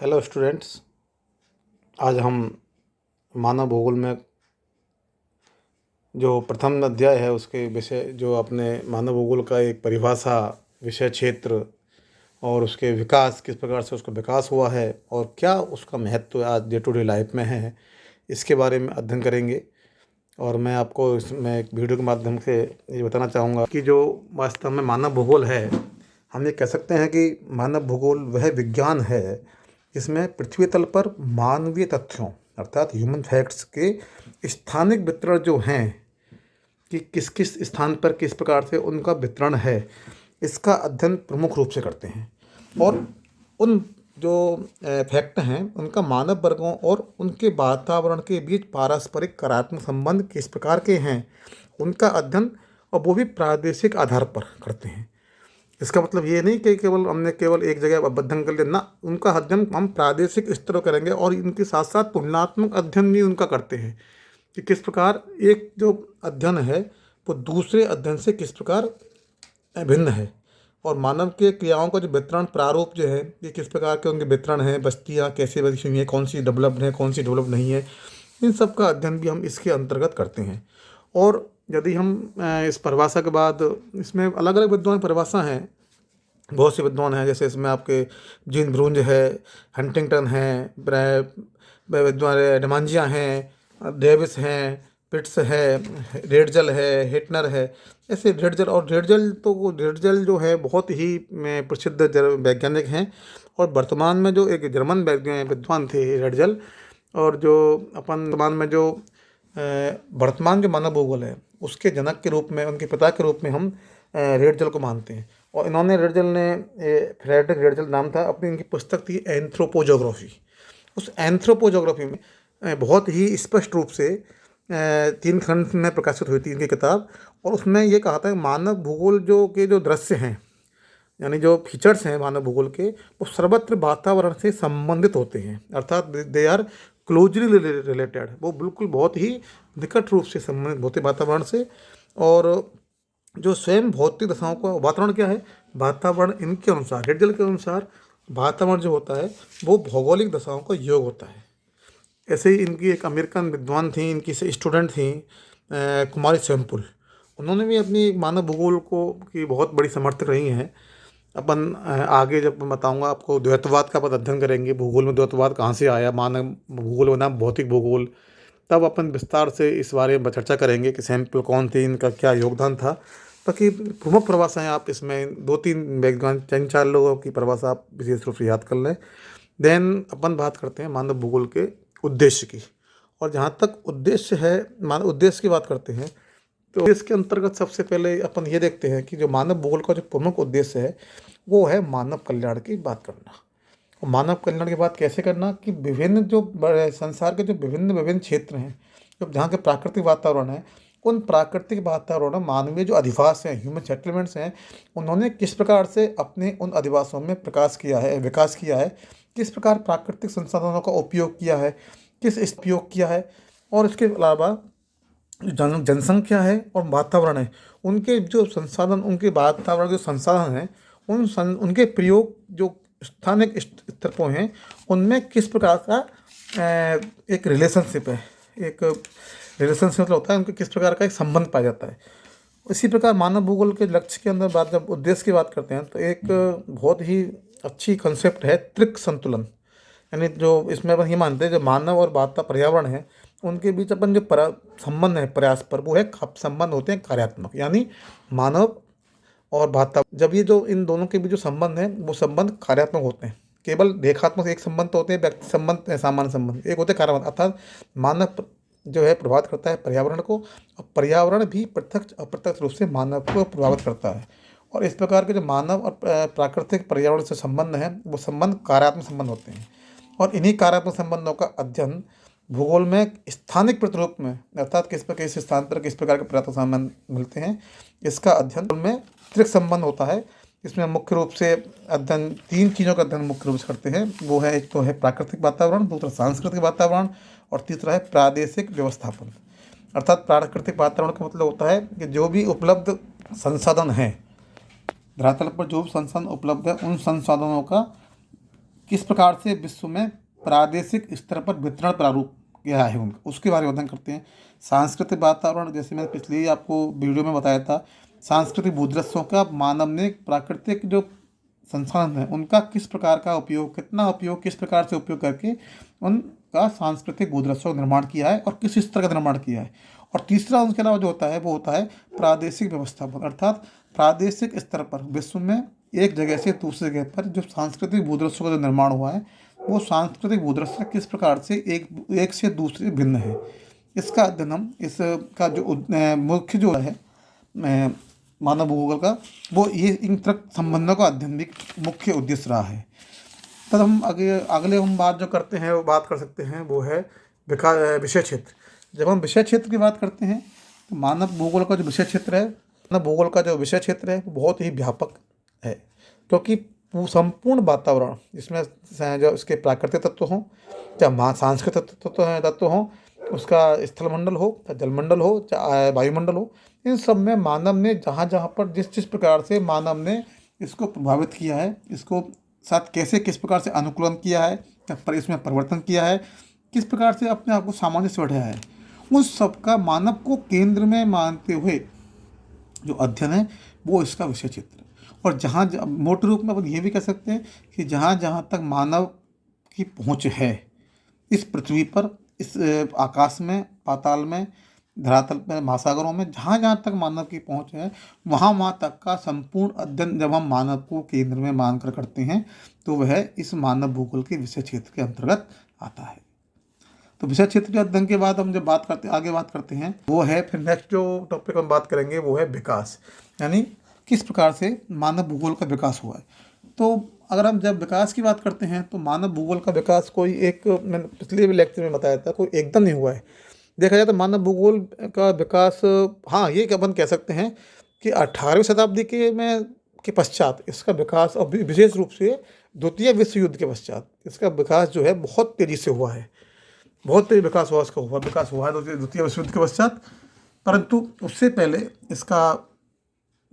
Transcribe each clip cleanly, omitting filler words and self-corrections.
Hello students. आज हम मानव भूगोल में जो प्रथम अध्याय है उसके विषय जो अपने मानव भूगोल का एक परिभाषा, विषय क्षेत्र और उसके विकास, किस प्रकार से उसका विकास हुआ है और क्या उसका महत्व आज डे टू डे लाइफ में है, इसके बारे में अध्ययन करेंगे। और मैं आपको इसमें एक वीडियो के माध्यम से ये बताना चाहूँगा कि जो वास्तव में मानव भूगोल है, हम ये कह सकते हैं कि मानव भूगोल वह विज्ञान है जिसमें पृथ्वी तल पर मानवीय तथ्यों अर्थात ह्यूमन फैक्ट्स के स्थानिक वितरण जो हैं कि किस किस स्थान पर किस प्रकार से उनका वितरण है, इसका अध्ययन प्रमुख रूप से करते हैं। और उन जो फैक्ट हैं उनका मानव वर्गों और उनके वातावरण के बीच पारस्परिक कार्यात्मक संबंध किस प्रकार के हैं, उनका अध्ययन, और वो भी प्रादेशिक आधार पर करते हैं। इसका मतलब ये नहीं कि केवल हमने केवल एक जगह अध्ययन कर लिया ना, उनका अध्ययन हम प्रादेशिक स्तर पर करेंगे और इनके साथ साथ तुलनात्मक अध्ययन भी उनका करते हैं कि किस प्रकार एक जो अध्ययन है वो दूसरे अध्ययन से किस प्रकार भिन्न है। और मानव के क्रियाओं का जो वितरण प्रारूप जो है, ये किस प्रकार के उनके वितरण हैं, बस्तियाँ कैसे बसी हुई हैं, कौन सी डेवलप्ड है, कौन सी डेवलप नहीं है, इन सब का अध्ययन भी हम इसके अंतर्गत करते हैं। और यदि हम इस परिभाषा के बाद इसमें अलग अलग विद्वान की परिभाषा हैं, बहुत से विद्वान हैं, जैसे इसमें आपके जीन ब्रूंज है, हंटिंगटन है, विद्वान डेमांजिया हैं, डेविस हैं, पिट्स है, रेडजल है, हिटनर है। ऐसे रेडजल जो है बहुत ही प्रसिद्ध वैज्ञानिक हैं। और वर्तमान में जो एक जर्मन विद्वान थे रेडजल, और जो अपन वर्तमान में जो वर्तमान जो मानव भूगोल है उसके जनक के रूप में, उनके पिता के रूप में हम रेडजल को मानते हैं। और इन्होंने रेडजल ने फ्रेडरिक रेडजल नाम था, अपनी इनकी पुस्तक थी एंथ्रोपोजोग्राफी। उस एंथ्रोपोजोग्राफी में बहुत ही स्पष्ट रूप से 3 खंड में प्रकाशित हुई थी इनकी किताब। और उसमें ये कहा था कि मानव भूगोल जो दृश्य हैं, यानी जो फीचर्स हैं मानव भूगोल के, वो सर्वत्र वातावरण से संबंधित होते हैं, अर्थात दे आर क्लोजली रिलेटेड। वो बिल्कुल बहुत ही निकट रूप से संबंधित होते वातावरण से। और जो स्वयं भौतिक दशाओं का वातावरण क्या है, वातावरण इनके अनुसार, रेडजल के अनुसार वातावरण जो होता है वो भौगोलिक दशाओं का योग होता है। ऐसे ही इनकी एक अमेरिकन विद्वान थी, इनकी से स्टूडेंट थी कुमारी सैमपुल। उन्होंने भी अपनी मानव भूगोल को की बहुत बड़ी समर्थक रही हैं। अपन आगे जब मैं बताऊंगा आपको द्वैतवाद का अपन अध्ययन करेंगे, भूगोल में द्वैतवाद कहाँ से आया, मानव भूगोल बना भौतिक भूगोल, तब अपन विस्तार से इस बारे में चर्चा करेंगे कि सैंपल कौन थे, इनका क्या योगदान था। बाकी प्रमुख परिभाषाएं आप इसमें 2-3 वैज्ञानिक 3-4 लोगों की परिभाषा आप विशेष रूप से याद कर लें। देन अपन बात करते हैं मानव भूगोल के उद्देश्य की। और जहाँ तक उद्देश्य है, मानव उद्देश्य की बात करते हैं, तो इसके अंतर्गत सबसे पहले अपन ये देखते हैं कि जो मानव भूगोल का जो प्रमुख उद्देश्य है वो है मानव कल्याण की बात करना। और मानव कल्याण की बात कैसे करना कि विभिन्न जो संसार के जो विभिन्न विभिन्न क्षेत्र हैं, जो जहाँ के प्राकृतिक वातावरण है, उन प्राकृतिक वातावरण में मानवीय जो अधिवास हैं, ह्यूमन सेटलमेंट्स हैं, उन्होंने किस प्रकार से अपने उन अधिवासों में प्रकाश किया है, विकास किया है, किस प्रकार प्राकृतिक संसाधनों का उपयोग किया है, किस उपयोग किया है। और इसके अलावा जनसंख्या है और वातावरण है, उनके जो संसाधन, उनके वातावरण जो संसाधन हैं, उनके प्रयोग जो स्थानिक स्तर पर हैं, उनमें किस प्रकार का एक रिलेशनशिप है, एक रिलेशनशिप मतलब होता है उनके किस प्रकार का एक संबंध पाया जाता है। इसी प्रकार मानव भूगोल के लक्ष्य के अंदर बात, जब उद्देश्य की बात करते हैं, तो एक बहुत ही अच्छी कंसेप्ट है त्रिक संतुलन। यानी जो इसमें अपन ये मानते हैं जो मानव और पर्यावरण है, उनके बीच अपन जो संबंध है प्रयास पर, वो है संबंध होते हैं कार्यात्मक। यानी मानव और वातावरण, जब ये जो इन दोनों के बीच जो संबंध है वो संबंध कार्यात्मक होते हैं। केवल रेखात्मक एक संबंध तो होते हैं, व्यक्ति संबंध, सामान्य संबंध, एक होते हैं कार्यात्मक, अर्थात मानव जो है प्रभावित करता है पर्यावरण को, और पर्यावरण भी प्रत्यक्ष अप्रत्यक्ष रूप से मानव को प्रभावित करता है। और इस प्रकार के जो मानव और प्राकृतिक पर्यावरण से संबंध हैं, वो संबंध कार्यात्मक संबंध होते हैं। और इन्हीं कार्यात्मक संबंधों का अध्ययन भूगोल में स्थानिक प्रतिरूप में, अर्थात किस स्थान पर किस प्रकार के पर्यात्मक संबंध मिलते हैं, इसका अध्ययन में त्रिक संबंध होता है। इसमें मुख्य रूप से अध्ययन 3 चीज़ों का अध्ययन मुख्य रूप से करते हैं। वो है, एक तो है प्राकृतिक वातावरण, दूसरा सांस्कृतिक वातावरण, और तीसरा है प्रादेशिक व्यवस्थापन। अर्थात प्राकृतिक वातावरण का मतलब होता है कि जो भी उपलब्ध संसाधन हैं, धरातल पर जो भी संसाधन उपलब्ध है, उन संसाधनों का किस प्रकार से विश्व में प्रादेशिक स्तर पर वितरण प्रारूप क्या है उनका, उसके बारे में अध्ययन करते हैं। सांस्कृतिक वातावरण, जैसे मैंने पिछले ही आपको वीडियो में बताया था, सांस्कृतिक भूदृश्यों का मानव ने प्राकृतिक जो संसाधन है उनका किस प्रकार का उपयोग, कितना उपयोग, किस प्रकार से उपयोग करके उनका सांस्कृतिक भूदृश्यों का निर्माण किया है और किस स्तर का निर्माण किया है। और तीसरा उसके अलावा जो होता है वो होता है प्रादेशिक व्यवस्थापन, अर्थात प्रादेशिक स्तर पर विश्व में एक जगह से दूसरी जगह पर जो सांस्कृतिक भूदृश्यों का जो निर्माण हुआ है वो सांस्कृतिक भूदृश्य किस प्रकार से एक एक से दूसरे भिन्न है, इसका अध्ययन हम, इसका जो मुख्य जो है मानव भूगोल का, वो ये इन तक संबंधों का अध्ययन भी मुख्य उद्देश्य रहा है। तब हम अगले हम बात जो करते हैं वो बात कर सकते हैं वो है विषय क्षेत्र। जब हम विषय क्षेत्र की बात करते हैं तो मानव भूगोल का जो विषय क्षेत्र है, मानव भूगोल का जो विषय क्षेत्र है वो बहुत ही व्यापक है, क्योंकि वो संपूर्ण वातावरण जिसमें जो उसके प्राकृतिक तत्व हों, चाहे सांस्कृतिक तत्व हों, उसका स्थलमंडल हो, चाहे जलमंडल हो, चाहे वायुमंडल हो, इन सब में मानव ने जहाँ जहाँ पर जिस जिस प्रकार से मानव ने इसको प्रभावित किया है, इसको साथ कैसे किस प्रकार से अनुकूलन किया है, पर इसमें परिवर्तन किया है, किस प्रकार से अपने आप को सामंजस्य बैठाया है, उन सब का मानव को केंद्र में मानते हुए जो अध्ययन है वो इसका विषय क्षेत्र है। और जहाँ मोटे रूप में अपन ये भी कह सकते हैं कि जहाँ जहाँ तक मानव की पहुँच है इस पृथ्वी पर, इस आकाश में, पाताल में, धरातल में, महासागरों में, जहाँ जहाँ तक मानव की पहुँच है वहाँ वहाँ तक का संपूर्ण अध्ययन जब हम मानव को केंद्र में मानकर करते हैं तो वह इस मानव भूगोल के विषय क्षेत्र के अंतर्गत आता है। तो विषय क्षेत्र के अध्ययन के बाद हम जब आगे बात करते हैं वो है, फिर नेक्स्ट जो टॉपिक हम बात करेंगे वो है विकास, यानी किस प्रकार से मानव भूगोल का विकास हुआ है। तो अगर हम जब विकास की बात करते हैं तो मानव भूगोल का विकास कोई एक, मैंने पिछले भी लेक्चर में बताया था, कोई एकदम नहीं हुआ है। देखा जाए तो मानव भूगोल का विकास, हाँ ये क्या अपन कह सकते हैं कि 18वीं शताब्दी के पश्चात इसका विकास, और विशेष रूप से द्वितीय विश्व युद्ध के पश्चात इसका विकास जो है बहुत तेज़ी से हुआ है, बहुत तेज विकास हुआ, इसका विकास हुआ है द्वितीय विश्व युद्ध के पश्चात। परंतु उससे पहले इसका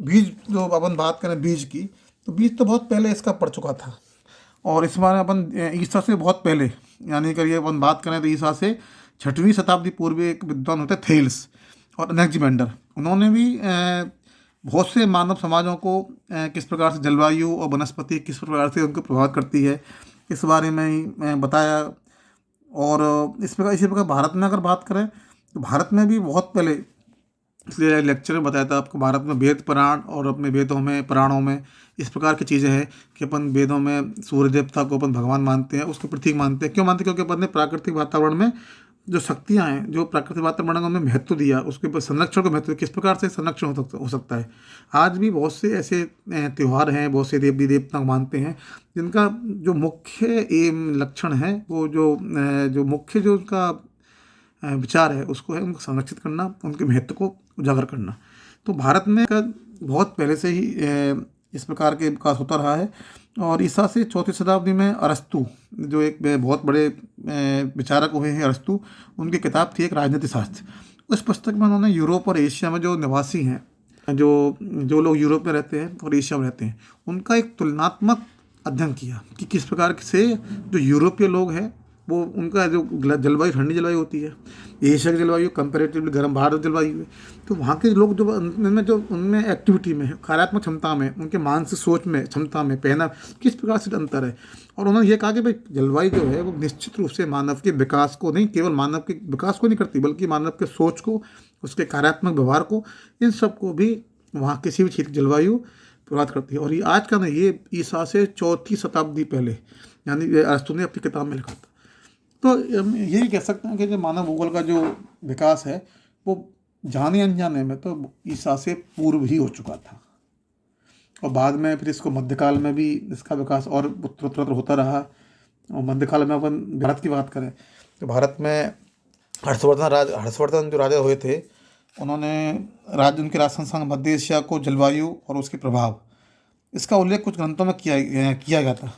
बीज, जो अपन बात करें बीज की, तो बीज तो बहुत पहले इसका पड़ चुका था। और इस बार अपन ईसा से बहुत पहले, यानी कि अपन बात करें तो ईसा से 6वीं शताब्दी पूर्व एक विद्वान होते थेल्स और अलेक्जेंडर, उन्होंने भी बहुत से मानव समाजों को किस प्रकार से जलवायु और वनस्पति किस प्रकार से उनको प्रभावित करती है इस बारे में ही बताया। और इसी प्रकार भारत में अगर बात करें तो भारत में भी बहुत पहले, इसलिए लेक्चर में बताया था आपको, भारत में वेद पुराण और अपने वेदों में, पुराणों में इस प्रकार की चीज़ें हैं कि अपन वेदों में सूर्य देवता को अपन भगवान मानते हैं, उसको प्रतीक मानते हैं। क्यों मानते हैं? क्योंकि अपन ने प्राकृतिक वातावरण में जो शक्तियाँ हैं, जो प्राकृतिक वातावरण में महत्व दिया, उसके संरक्षण को महत्व, किस प्रकार से संरक्षण हो सकता है। आज भी बहुत से ऐसे त्यौहार हैं, बहुत से देवी देवता मानते हैं जिनका जो मुख्य लक्षण है, वो जो मुख्य जो उनका विचार है उसको है उनको संरक्षित करना, उनके महत्व को उजागर करना। तो भारत में बहुत पहले से ही इस प्रकार के विकास होता रहा है। और ईसा से 4वीं शताब्दी में अरस्तु, जो एक बहुत बड़े विचारक हुए हैं अरस्तु, उनकी किताब थी एक राजनीति शास्त्र। उस पुस्तक में उन्होंने यूरोप और एशिया में जो निवासी हैं, जो लोग यूरोप में रहते हैं और एशिया में रहते हैं, उनका एक तुलनात्मक अध्ययन किया कि किस प्रकार से जो यूरोपीय लोग हैं वो, उनका जो जलवायु ठंडी जलवायु होती है, एशिया की जलवायु कंपैरेटिवली गर्म भारत जलवायु है, तो वहाँ के लोग उनमें एक्टिविटी में, कार्यात्मक क्षमता में, उनके मानसिक सोच में, क्षमता में, पहना किस प्रकार से अंतर है। और उन्होंने ये कहा कि भाई जलवायु जो है वो निश्चित रूप से मानव के विकास को नहीं, केवल मानव के विकास को नहीं करती, बल्कि मानव के सोच को, उसके कार्यात्मक व्यवहार को, इन सब को भी वहाँ किसी भी क्षेत्र की जलवायु प्रभावित करती है। और ये आज का नहीं, ये ईसा से 4वीं शताब्दी पहले, यानी अरस्तु ने अपनी किताब में लिखा था। तो यही कह सकते हैं कि जो मानव भूगोल का जो विकास है वो जाने अनजाने में तो ईसा से पूर्व ही हो चुका था, और बाद में फिर इसको मध्यकाल में भी इसका विकास और उत्तरोत्तर होता रहा। और मध्यकाल में अपन भारत की बात करें तो भारत में हर्षवर्धन जो राजा हुए थे, उन्होंने उनके राज संस्थान मध्य एशिया को जलवायु और उसके प्रभाव, इसका उल्लेख कुछ ग्रंथों में किया गया था।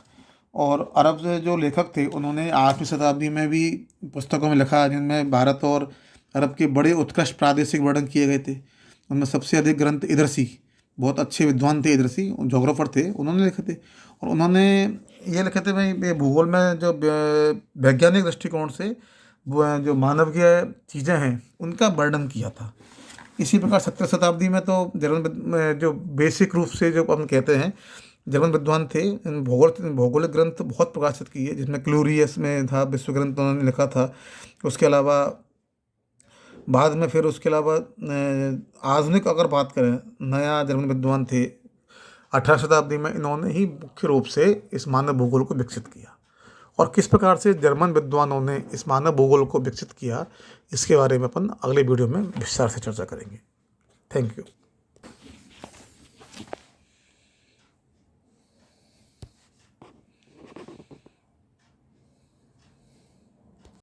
और अरब से जो लेखक थे उन्होंने 8वीं शताब्दी में भी पुस्तकों में लिखा, जिनमें भारत और अरब के बड़े उत्कृष्ट प्रादेशिक वर्णन किए गए थे। उनमें सबसे अधिक ग्रंथ इदरसी, बहुत अच्छे विद्वान थे इदरसी, जोग्राफर थे, उन्होंने लिखे थे। और उन्होंने ये लिखे थे भाई, ये भूगोल में जो वैज्ञानिक दृष्टिकोण से वो जो मानवीय चीज़ें हैं उनका वर्णन किया था। इसी प्रकार 17वीं शताब्दी में तो जर्मन में जो बेसिक रूप से जो अपन कहते हैं जर्मन विद्वान थे, इन भौगोलिक ग्रंथ बहुत प्रकाशित किए, जिसमें क्लूरियस में था, विश्व ग्रंथ उन्होंने लिखा था। उसके अलावा बाद में फिर उसके अलावा आधुनिक अगर बात करें, नया जर्मन विद्वान थे 18वीं शताब्दी में, इन्होंने ही मुख्य रूप से इस मानव भूगोल को विकसित किया। और किस प्रकार से जर्मन विद्वानों ने इस मानव भूगोल को विकसित किया, इसके बारे में अपन अगले वीडियो में विस्तार से चर्चा करेंगे। Thank you.